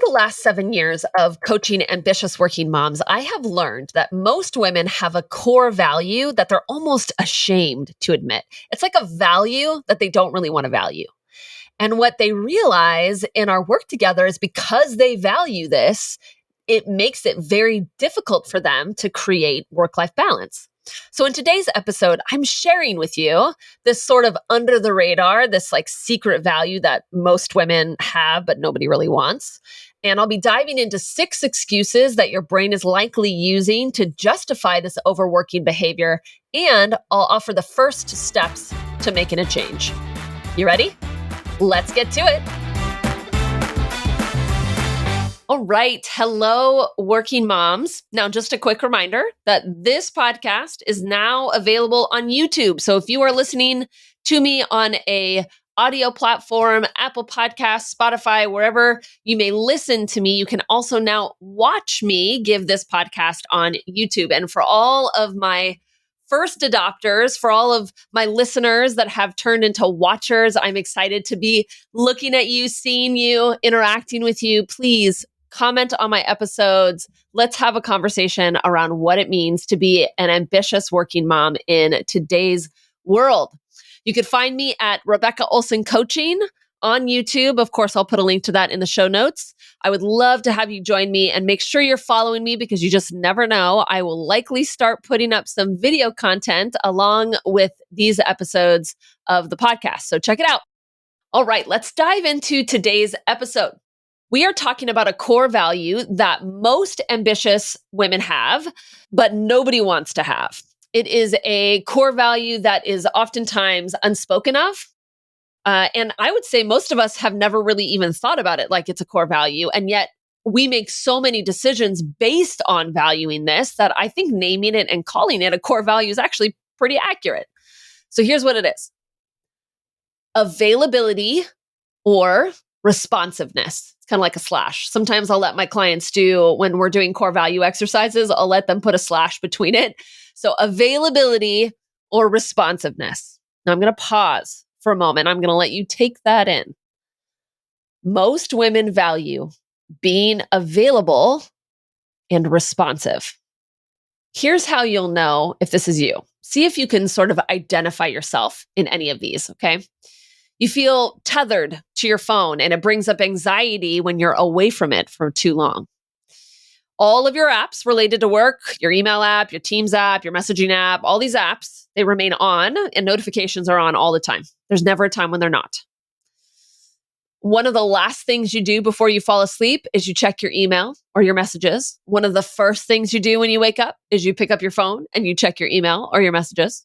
the last 7 years of coaching ambitious working moms, I have learned that most women have a core value that they're almost ashamed to admit. It's like a value that they don't really want to value. And what they realize in our work together is because they value this, it makes it very difficult for them to create work-life balance. So in today's episode, I'm sharing with you this sort of under the radar, this like secret value that most women have, but nobody really wants. And I'll be diving into 6 excuses that your brain is likely using to justify this overworking behavior. And I'll offer the first steps to making a change. You ready? Let's get to it. All right. Hello, working moms. Now, just a quick reminder that this podcast is now available on YouTube. So if you are listening to me on a audio platform, Apple Podcasts, Spotify, wherever you may listen to me, you can also now watch me give this podcast on YouTube. And for all of my first adopters, for all of my listeners that have turned into watchers, I'm excited to be looking at you, seeing you, interacting with you. Please comment on my episodes. Let's have a conversation around what it means to be an ambitious working mom in today's world. You could find me at Rebecca Olson Coaching on YouTube. Of course, I'll put a link to that in the show notes. I would love to have you join me and make sure you're following me because you just never know. I will likely start putting up some video content along with these episodes of the podcast. So check it out. All right, let's dive into today's episode. We are talking about a core value that most ambitious women have, but nobody wants to have. It is a core value that is oftentimes unspoken of. And I would say most of us have never really even thought about it like it's a core value. And yet we make so many decisions based on valuing this that I think naming it and calling it a core value is actually pretty accurate. So here's what it is: availability or responsiveness. It's kind of like a slash. Sometimes I'll let my clients do, when we're doing core value exercises, I'll let them put a slash between it. So availability or responsiveness. Now I'm going to pause for a moment. I'm going to let you take that in. Most women value being available and responsive. Here's how you'll know if this is you. See if you can sort of identify yourself in any of these, okay? You feel tethered to your phone and it brings up anxiety when you're away from it for too long. All of your apps related to work, your email app, your Teams app, your messaging app, all these apps, they remain on and notifications are on all the time. There's never a time when they're not. One of the last things you do before you fall asleep is you check your email or your messages. One of the first things you do when you wake up is you pick up your phone and you check your email or your messages.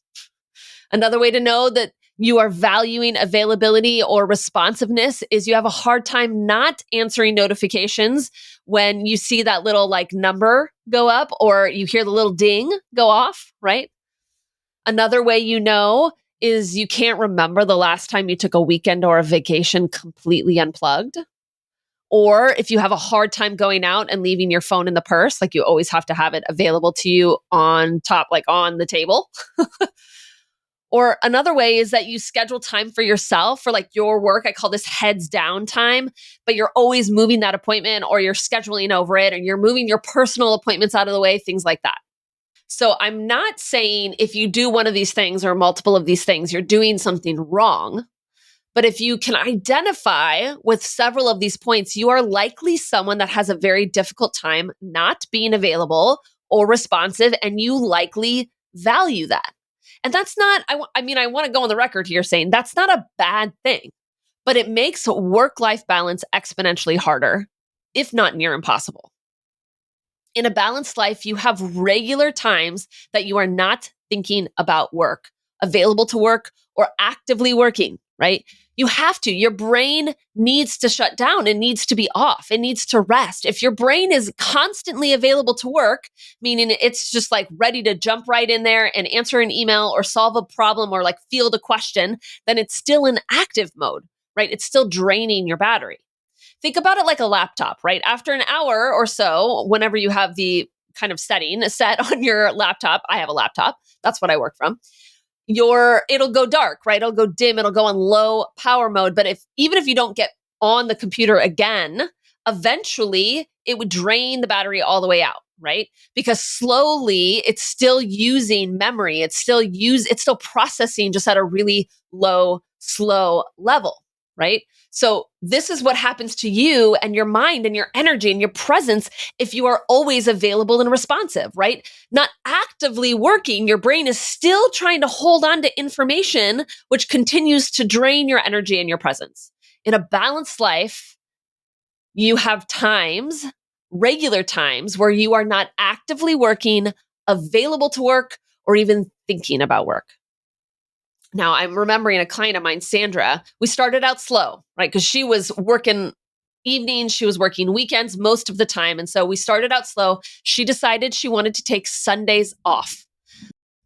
Another way to know that you are valuing availability or responsiveness is you have a hard time not answering notifications when you see that little like number go up or you hear the little ding go off, right? Another way you know is you can't remember the last time you took a weekend or a vacation completely unplugged. Or if you have a hard time going out and leaving your phone in the purse, like you always have to have it available to you on top, like on the table. Or another way is that you schedule time for yourself for like your work. I call this heads down time, but you're always moving that appointment or you're scheduling over it and you're moving your personal appointments out of the way, things like that. So I'm not saying if you do one of these things or multiple of these things, you're doing something wrong. But if you can identify with several of these points, you are likely someone that has a very difficult time not being available or responsive, and you likely value that. And that's not, I want to go on the record here saying that's not a bad thing, but it makes work-life balance exponentially harder, if not near impossible. In a balanced life, you have regular times that you are not thinking about work, available to work, or actively working, right? You have to. Your brain needs to shut down. It needs to be off. It needs to rest. If your brain is constantly available to work, meaning it's just like ready to jump right in there and answer an email or solve a problem or like field a question, then it's still in active mode, right? It's still draining your battery. Think about it like a laptop, right? After an hour or so, whenever you have the kind of setting set on your laptop, I have a laptop, that's what I work from, it'll go dark, right? It'll go dim, it'll go on low power mode. But even if you don't get on the computer again eventually it would drain the battery all the way out, right? Because slowly it's still using memory. It's still processing just at a really low, slow level, right? So this is what happens to you and your mind and your energy and your presence if you are always available and responsive, right? Not actively working, your brain is still trying to hold on to information, which continues to drain your energy and your presence. In a balanced life, you have times, regular times, where you are not actively working, available to work, or even thinking about work. Now, I'm remembering a client of mine, Sandra. We started out slow, right? Because she was working evenings, she was working weekends most of the time. And so we started out slow. She decided she wanted to take Sundays off.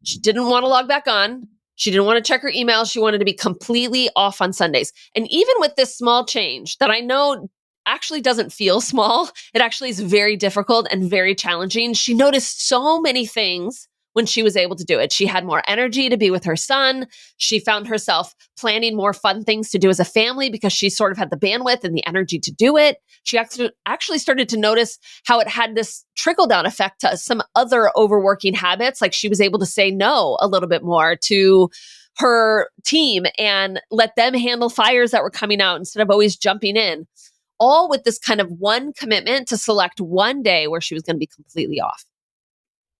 She didn't want to log back on. She didn't want to check her email. She wanted to be completely off on Sundays. And even with this small change that I know actually doesn't feel small, it actually is very difficult and very challenging. She noticed so many things when she was able to do it. She had more energy to be with her son. She found herself planning more fun things to do as a family because she sort of had the bandwidth and the energy to do it. She actually started to notice how it had this trickle down effect to some other overworking habits. Like she was able to say no a little bit more to her team and let them handle fires that were coming out instead of always jumping in. All with this kind of one commitment to select one day where she was going to be completely off.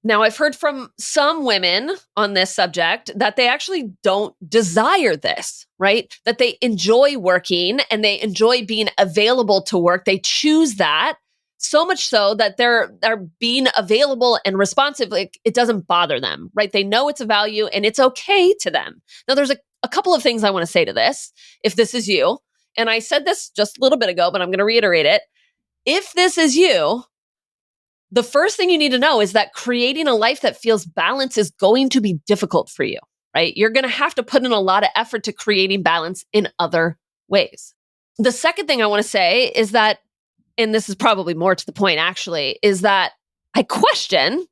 Now, I've heard from some women on this subject that they actually don't desire this, right? That they enjoy working and they enjoy being available to work. They choose that so much so that they're being available and responsive. Like it doesn't bother them, right? They know it's a value and it's okay to them. Now, there's a couple of things I want to say to this. If this is you, and I said this just a little bit ago, but I'm going to reiterate it. If this is you, the first thing you need to know is that creating a life that feels balanced is going to be difficult for you, right? You're going to have to put in a lot of effort to creating balance in other ways. The second thing I want to say is that, and this is probably more to the point actually, is that I question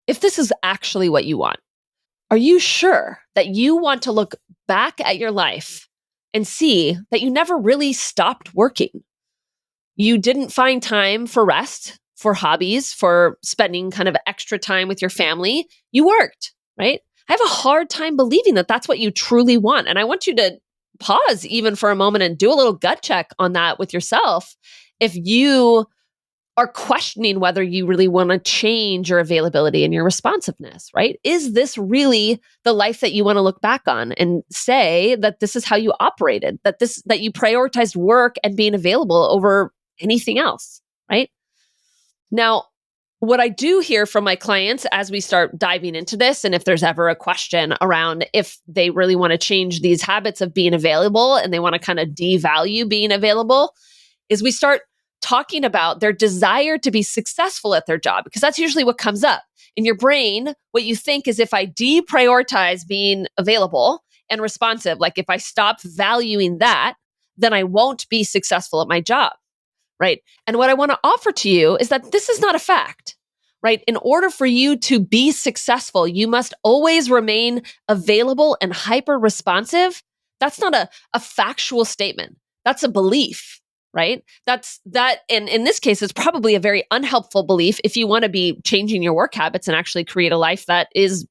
if this is actually what you want. Are you sure that you want to look back at your life and see that you never really stopped working? You didn't find time for rest, for hobbies, for spending kind of extra time with your family. You worked, right? I have a hard time believing that that's what you truly want. And I want you to pause even for a moment and do a little gut check on that with yourself. If you are questioning whether you really want to change your availability and your responsiveness, right? Is this really the life that you want to look back on and say that this is how you operated, that you prioritized work and being available over anything else, right? Now, what I do hear from my clients as we start diving into this, and if there's ever a question around if they really want to change these habits of being available and they want to kind of devalue being available, is we start talking about their desire to be successful at their job, because that's usually what comes up. In your brain, what you think is if I deprioritize being available and responsive, like if I stop valuing that, then I won't be successful at my job. Right. And what I want to offer to you is that this is not a fact, right? In order for you to be successful, you must always remain available and hyper responsive. That's not a factual statement. That's a belief, right? And in this case, it's probably a very unhelpful belief if you want to be changing your work habits and actually create a life that is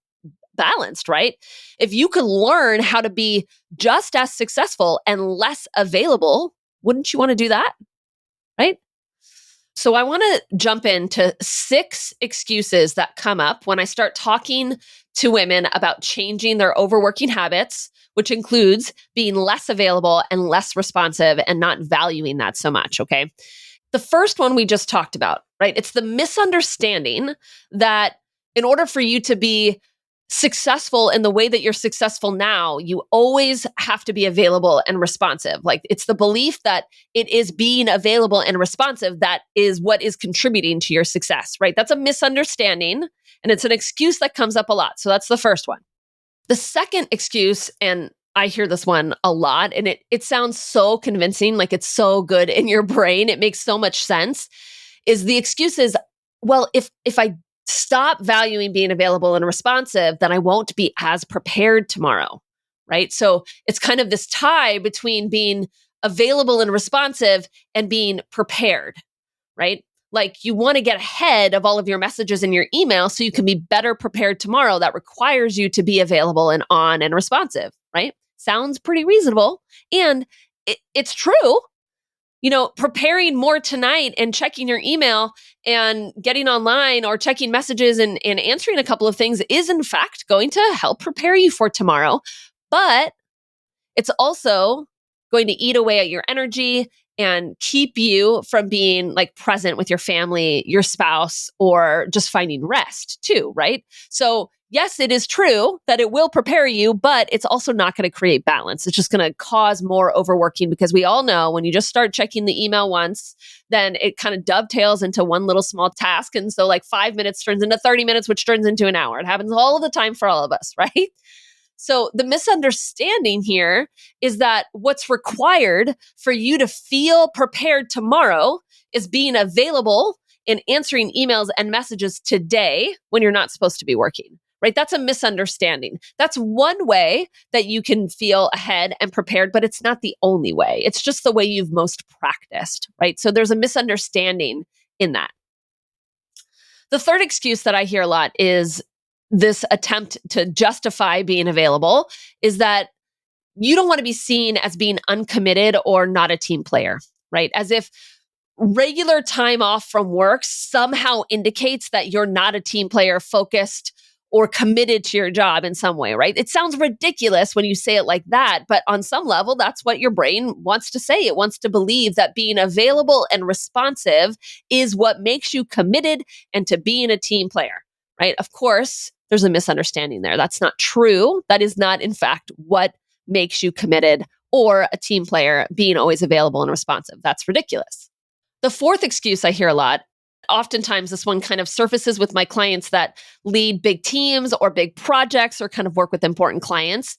balanced, right? If you could learn how to be just as successful and less available, wouldn't you want to do that? Right? So I want to jump into 6 excuses that come up when I start talking to women about changing their overworking habits, which includes being less available and less responsive and not valuing that so much, okay? The first one we just talked about, right? It's the misunderstanding that in order for you to be successful in the way that you're successful now, you always have to be available and responsive. Like it's the belief that it is being available and responsive that is what is contributing to your success, right? That's a misunderstanding and it's an excuse that comes up a lot. So that's the first one. The second excuse, and I hear this one a lot, and it sounds so convincing, like it's so good in your brain, it makes so much sense, is the excuse is, well, if I stop valuing being available and responsive, then I won't be as prepared tomorrow, right? So it's kind of this tie between being available and responsive and being prepared, right? Like you want to get ahead of all of your messages in your email so you can be better prepared tomorrow. That requires you to be available and on and responsive, right? Sounds pretty reasonable. And it's true. Preparing more tonight and checking your email and getting online or checking messages and answering a couple of things is, in fact, going to help prepare you for tomorrow. But it's also going to eat away at your energy and keep you from being like present with your family, your spouse, or just finding rest too, right? So, yes, it is true that it will prepare you, but it's also not going to create balance. It's just going to cause more overworking because we all know when you just start checking the email once, then it kind of dovetails into one little small task. And so, like 5 minutes turns into 30 minutes, which turns into an hour. It happens all of the time for all of us, right? So the misunderstanding here is that what's required for you to feel prepared tomorrow is being available and answering emails and messages today when you're not supposed to be working, right? That's a misunderstanding. That's one way that you can feel ahead and prepared, but it's not the only way. It's just the way you've most practiced, right? So there's a misunderstanding in that. The third excuse that I hear a lot is this attempt to justify being available is that you don't want to be seen as being uncommitted or not a team player, right? As if regular time off from work somehow indicates that you're not a team player focused or committed to your job in some way, right? It sounds ridiculous when you say it like that, but on some level, that's what your brain wants to say. It wants to believe that being available and responsive is what makes you committed and to being a team player, right? Of course, there's a misunderstanding there. That's not true. That is not, in fact, what makes you committed or a team player being always available and responsive. That's ridiculous. The fourth excuse I hear a lot, oftentimes this one kind of surfaces with my clients that lead big teams or big projects or kind of work with important clients.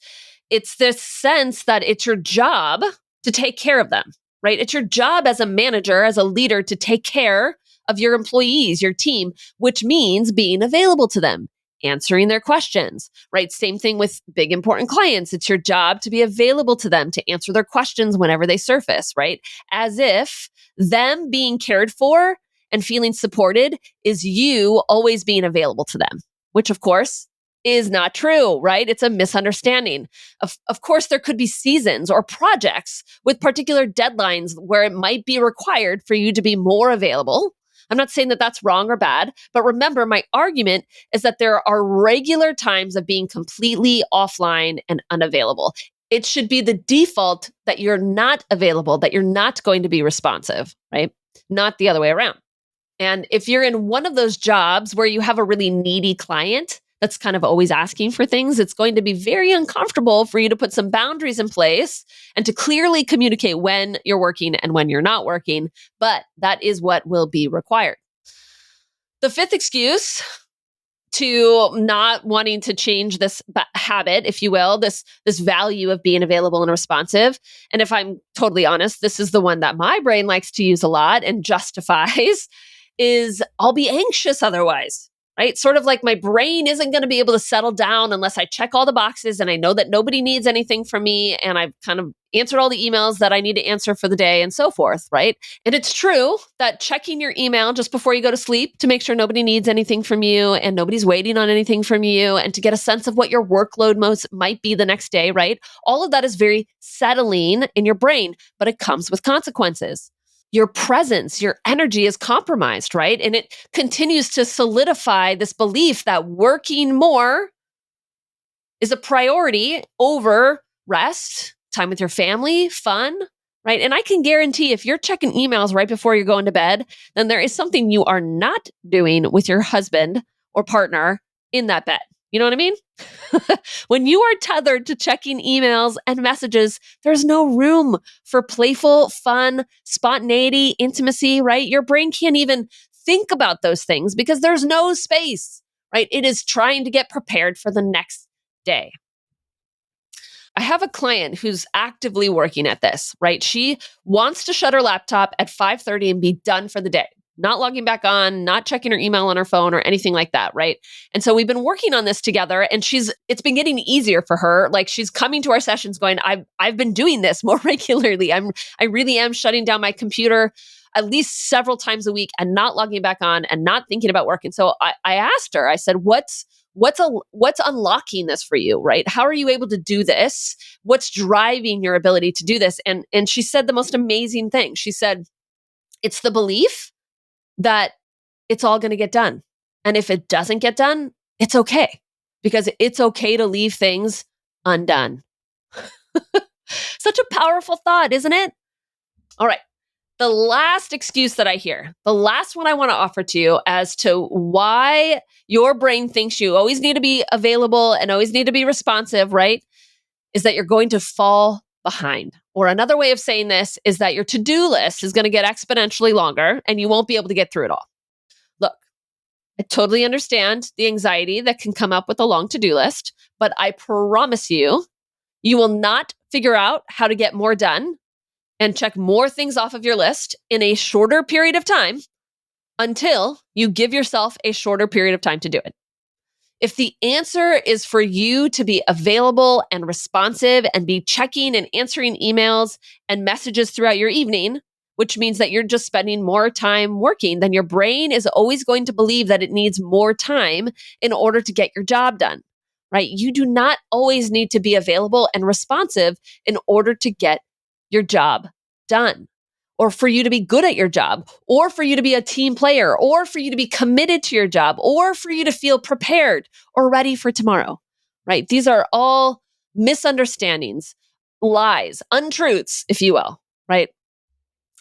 It's this sense that it's your job to take care of them, right? It's your job as a manager, as a leader to take care of your employees, your team, which means being available to them, answering their questions, right? Same thing with big important clients. It's your job to be available to them, to answer their questions whenever they surface, right? As if them being cared for and feeling supported is you always being available to them, which of course is not true, right? It's a misunderstanding. Of course, there could be seasons or projects with particular deadlines where it might be required for you to be more available. I'm not saying that that's wrong or bad, but remember, my argument is that there are regular times of being completely offline and unavailable. It should be the default that you're not available, that you're not going to be responsive, right? Not the other way around. And if you're in one of those jobs where you have a really needy client that's kind of always asking for things, it's going to be very uncomfortable for you to put some boundaries in place and to clearly communicate when you're working and when you're not working. But that is what will be required. The fifth excuse to not wanting to change this habit, if you will, this value of being available and responsive. And if I'm totally honest, this is the one that my brain likes to use a lot and justifies is I'll be anxious otherwise, right? Sort of like my brain isn't going to be able to settle down unless I check all the boxes and I know that nobody needs anything from me and I've kind of answered all the emails that I need to answer for the day and so forth, right? And it's true that checking your email just before you go to sleep to make sure nobody needs anything from you and nobody's waiting on anything from you and to get a sense of what your workload most might be the next day, right? All of that is very settling in your brain, but it comes with consequences. Your presence, your energy is compromised, right? And it continues to solidify this belief that working more is a priority over rest, time with your family, fun, right? And I can guarantee if you're checking emails right before you're going to bed, then there is something you are not doing with your husband or partner in that bed. You know what I mean? When you are tethered to checking emails and messages, there's no room for playful, fun, spontaneity, intimacy, right? Your brain can't even think about those things because there's no space, right? It is trying to get prepared for the next day. I have a client who's actively working at this, right? She wants to shut her laptop at 5:30 and be done for the day. Not logging back on, not checking her email on her phone or anything like that, right? And so we've been working on this together and it's been getting easier for her. Like she's coming to our sessions going, I've been doing this more regularly. I really am shutting down my computer at least several times a week and not logging back on and not thinking about work. And so I asked her, I said, what's unlocking this for you, right? How are you able to do this? What's driving your ability to do this? And she said the most amazing thing. She said, it's the belief that it's all going to get done. And if it doesn't get done, it's okay, because it's okay to leave things undone. Such a powerful thought, isn't it? All right. The last excuse that I hear, the last one I want to offer to you as to why your brain thinks you always need to be available and always need to be responsive, right? Is that you're going to fall behind. Or another way of saying this is that your to-do list is going to get exponentially longer and you won't be able to get through it all. Look, I totally understand the anxiety that can come up with a long to-do list, but I promise you, you will not figure out how to get more done and check more things off of your list in a shorter period of time until you give yourself a shorter period of time to do it. If the answer is for you to be available and responsive and be checking and answering emails and messages throughout your evening, which means that you're just spending more time working, then your brain is always going to believe that it needs more time in order to get your job done, right? You do not always need to be available and responsive in order to get your job done, or for you to be good at your job, or for you to be a team player, or for you to be committed to your job, or for you to feel prepared or ready for tomorrow, right? These are all misunderstandings, lies, untruths, if you will, right?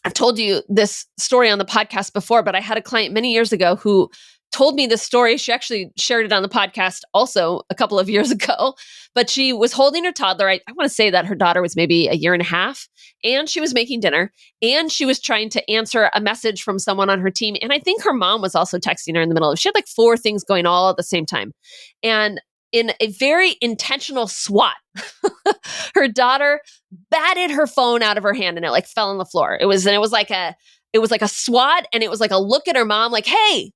I've told you this story on the podcast before, but I had a client many years ago who told me this story. She actually shared it on the podcast also a couple of years ago, but she was holding her toddler. I want to say that her daughter was maybe a year and a half, and she was making dinner, and she was trying to answer a message from someone on her team. And I think her mom was also texting her in the middle of, she had like 4 things going all at the same time. And in a very intentional swat, her daughter batted her phone out of her hand and it like fell on the floor. It was like a swat, and it was like a look at her mom like, hey,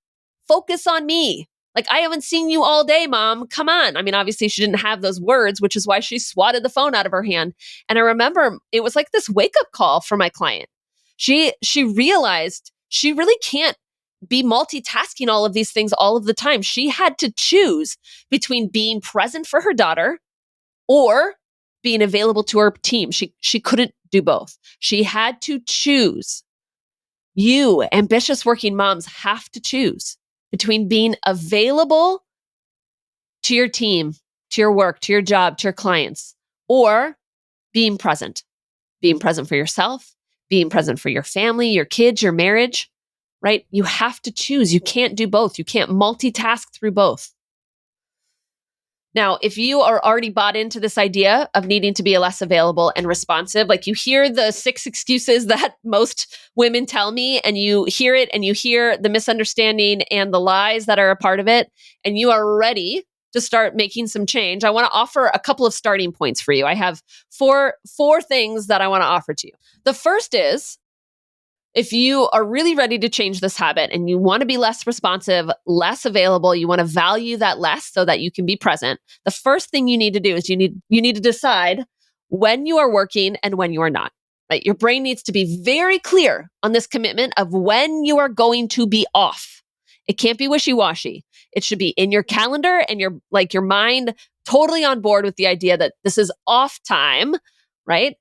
focus on me. Like, I haven't seen you all day, mom. Come on. I mean, obviously she didn't have those words, which is why she swatted the phone out of her hand. And I remember it was like this wake-up call for my client. She realized she really can't be multitasking all of these things all of the time. She had to choose between being present for her daughter or being available to her team. She couldn't do both. She had to choose. You, ambitious working moms, have to choose between being available to your team, to your work, to your job, to your clients, or being present for yourself, being present for your family, your kids, your marriage, right? You have to choose. You can't do both. You can't multitask through both. Now, if you are already bought into this idea of needing to be less available and responsive, like you hear the 6 excuses that most women tell me, and you hear it and you hear the misunderstanding and the lies that are a part of it, and you are ready to start making some change, I want to offer a couple of starting points for you. I have four things that I want to offer to you. The first is, if you are really ready to change this habit and you want to be less responsive, less available, you want to value that less so that you can be present, the first thing you need to do is you need to decide when you are working and when you are not. Right? Your brain needs to be very clear on this commitment of when you are going to be off. It can't be wishy-washy. It should be in your calendar and your mind totally on board with the idea that this is off time, right?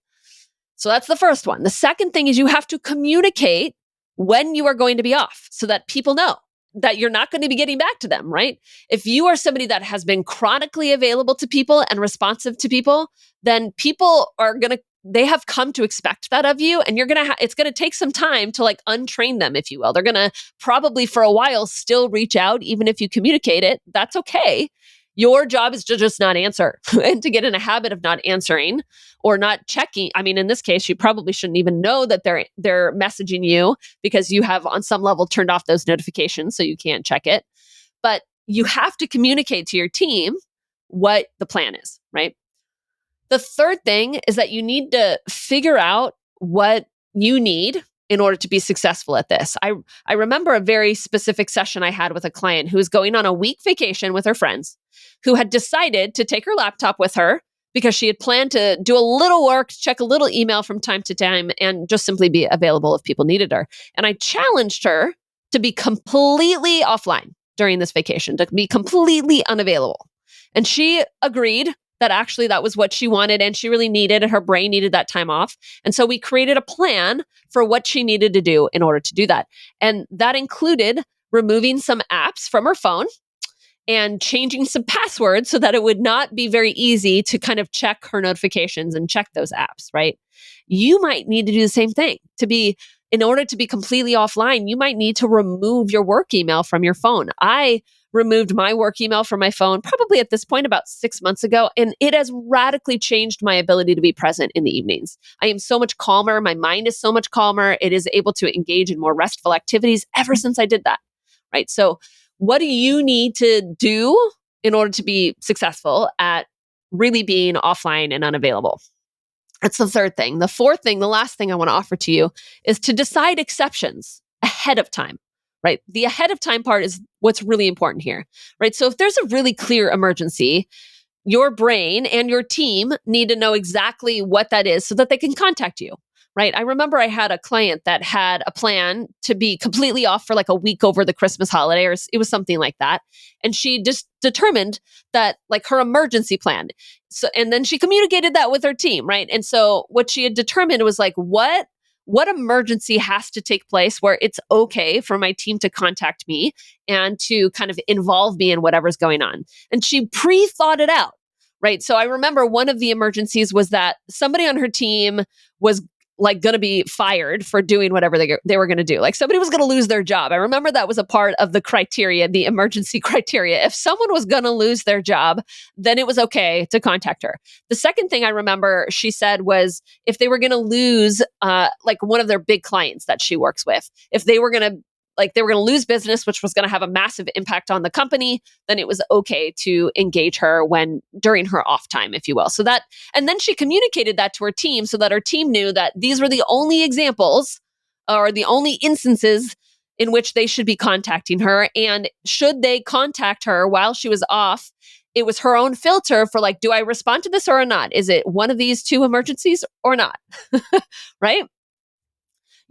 So that's the first one. The second thing is you have to communicate when you are going to be off so that people know that you're not going to be getting back to them, right? If you are somebody that has been chronically available to people and responsive to people, then people they have come to expect that of you, and it's going to take some time to like untrain them, if you will. They're going to probably for a while still reach out, even if you communicate it. That's okay. Your job is to just not answer and to get in a habit of not answering or not checking. I mean, in this case, you probably shouldn't even know that they're messaging you because you have on some level turned off those notifications so you can't check it. But you have to communicate to your team what the plan is, right? The third thing is that you need to figure out what you need in order to be successful at this. I remember a very specific session I had with a client who was going on a week vacation with her friends, who had decided to take her laptop with her because she had planned to do a little work, check a little email from time to time, and just simply be available if people needed her. And I challenged her to be completely offline during this vacation, to be completely unavailable. And she agreed that actually that was what she wanted and she really needed, and her brain needed that time off. And so we created a plan for what she needed to do in order to do that. And that included removing some apps from her phone and changing some passwords so that it would not be very easy to kind of check her notifications and check those apps, right? You might need to do the same thing in order to be completely offline. You might need to remove your work email from your phone. I removed my work email from my phone probably at this point about 6 months ago, and it has radically changed my ability to be present in the evenings. I am so much calmer. My mind is so much calmer. It is able to engage in more restful activities ever since I did that, right? So what do you need to do in order to be successful at really being offline and unavailable? That's the third thing. The fourth thing, the last thing I want to offer to you is to decide exceptions ahead of time, right? The ahead of time part is what's really important here, right? So if there's a really clear emergency, your brain and your team need to know exactly what that is so that they can contact you, right? I remember I had a client that had a plan to be completely off for like a week over the Christmas holiday, or it was something like that. And she just determined that, like, her emergency plan. So, and then she communicated that with her team, right? And so what she had determined was like, what emergency has to take place where it's okay for my team to contact me and to kind of involve me in whatever's going on. And she pre-thought it out, right? So I remember one of the emergencies was that somebody on her team was like going to be fired for doing whatever they were going to do. Like somebody was going to lose their job. I remember that was a part of the criteria, the emergency criteria. If someone was going to lose their job, then it was okay to contact her. The second thing I remember she said was if they were going to lose like one of their big clients that she works with, if they were going to lose business, which was going to have a massive impact on the company, then it was okay to engage her during her off time, if you will. And then she communicated that to her team so that her team knew that these were the only examples or the only instances in which they should be contacting her. And should they contact her while she was off, it was her own filter for like, do I respond to this or not? Is it one of these two emergencies or not? Right?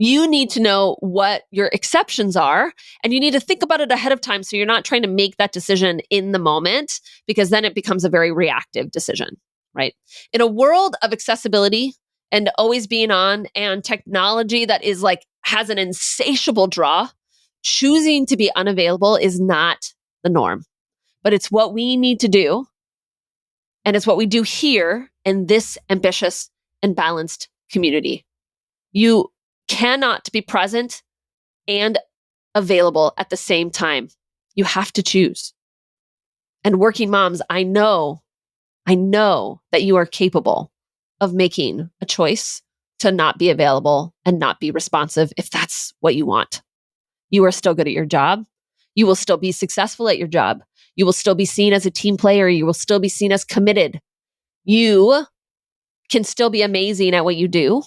You need to know what your exceptions are, and you need to think about it ahead of time so you're not trying to make that decision in the moment, because then it becomes a very reactive decision, right? In a world of accessibility and always being on and technology that is like has an insatiable draw, choosing to be unavailable is not the norm, but it's what we need to do. And it's what we do here in this ambitious and balanced community. You cannot be present and available at the same time. You have to choose. And working moms, I know that you are capable of making a choice to not be available and not be responsive if that's what you want. You are still good at your job. You will still be successful at your job. You will still be seen as a team player. You will still be seen as committed. You can still be amazing at what you do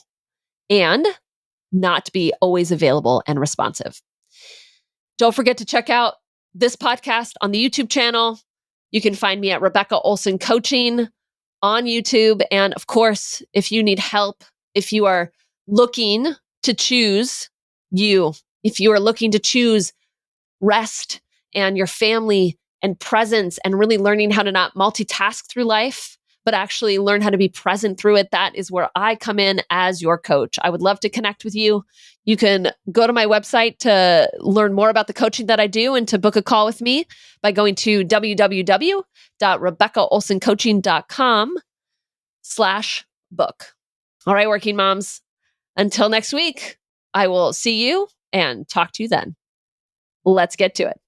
and not be always available and responsive. Don't forget to check out this podcast on the YouTube channel. You can find me at Rebecca Olson Coaching on YouTube. And of course, if you need help, if you are looking to choose if you are looking to choose rest and your family and presence and really learning how to not multitask through life, but actually learn how to be present through it, that is where I come in as your coach. I would love to connect with you. You can go to my website to learn more about the coaching that I do and to book a call with me by going to www.rebeccaolsoncoaching.com/book. All right, working moms, until next week, I will see you and talk to you then. Let's get to it.